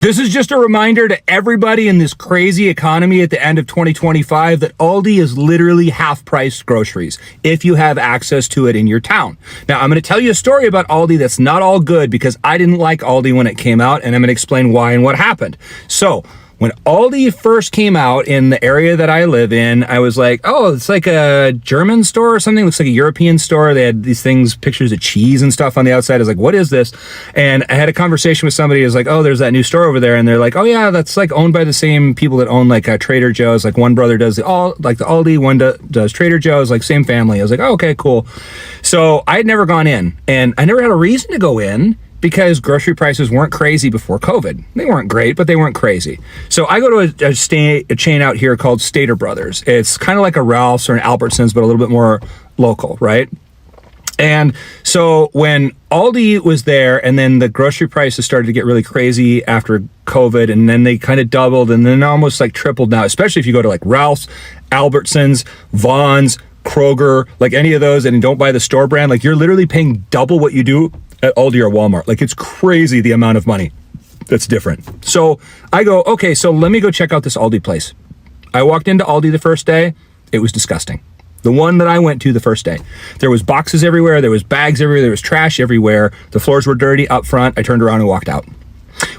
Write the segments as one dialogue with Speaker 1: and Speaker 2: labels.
Speaker 1: This is just a reminder to everybody in this crazy economy at the end of 2025 that Aldi is literally half-priced groceries if you have access to it in your town. Now, I'm going to tell you a story about Aldi that's not all good because I didn't like Aldi when it came out, and I'm going to explain why and what happened. So, when Aldi first came out in the area that I live in, I was like, oh, it's like a German store or something. It looks like a European store. They had these things, pictures of cheese and stuff on the outside. I was like, what is this? And I had a conversation with somebody who was like, oh, there's that new store over there. And they're like, oh yeah, that's like owned by the same people that own like Trader Joe's. Like one brother does the Aldi, one does Trader Joe's, like same family. I was like, oh, okay, cool. So I had never gone in, and I never had a reason to go in, because grocery prices weren't crazy before COVID. They weren't great, but they weren't crazy. So I go to a chain out here called Stater Brothers. It's kind of like a Ralph's or an Albertsons, but a little bit more local, right? And so when Aldi was there, and then the grocery prices started to get really crazy after COVID, and then they kind of doubled and then almost like tripled now, especially if you go to like Ralph's, Albertsons, Vons, Kroger, like any of those, and you don't buy the store brand, like you're literally paying double what you do at Aldi or Walmart. Like it's crazy the amount of money that's different. So I go, okay, so let me go check out this Aldi place. I walked into Aldi the first day. It was disgusting. The one that I went to the first day. There was boxes everywhere. There was bags everywhere. There was trash everywhere. The floors were dirty up front. I turned around and walked out.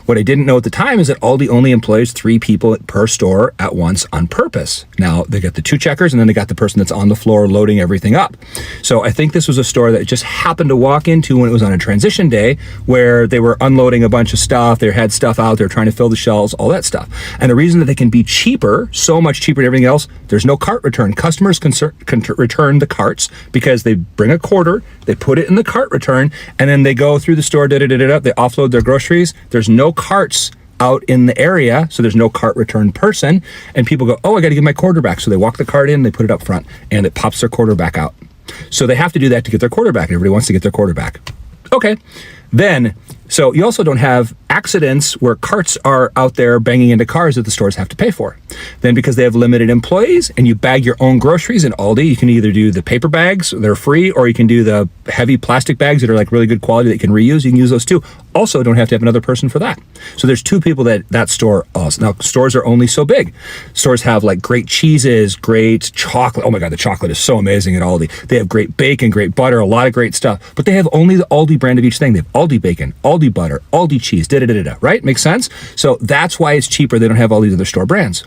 Speaker 1: What I didn't know at the time is that Aldi only employs 3 people per store at once on purpose. Now, they got the 2 checkers, and then they got the person that's on the floor loading everything up. So I think this was a store that just happened to walk into when it was on a transition day where they were unloading a bunch of stuff. They had stuff out. They were trying to fill the shelves, all that stuff. And the reason that they can be cheaper, so much cheaper than everything else, there's no cart return. Customers can return the carts because they bring a quarter, they put it in the cart return, and then they go through the store, they offload their groceries. There's no carts out in the area, so there's no cart return person, and people go, oh, I got to give my quarter back. So they walk the cart in, they put it up front, and it pops their quarter back out. So they have to do that to get their quarter back, and everybody wants to get their quarter back. Okay, then, so you also don't have accidents where carts are out there banging into cars that the stores have to pay for. Then because they have limited employees and you bag your own groceries in Aldi, you can either do the paper bags, they're free, or you can do the heavy plastic bags that are like really good quality that you can reuse. You can use those too. Also, don't have to have another person for that. So there's 2 people that store us. Now, stores are only so big. Stores have like great cheeses, great chocolate. Oh my God, the chocolate is so amazing at Aldi. They have great bacon, great butter, a lot of great stuff, but they have only the Aldi brand of each thing. They have Aldi bacon, Aldi butter, Aldi cheese, right? Makes sense? So that's why it's cheaper. They don't have all these other store brands.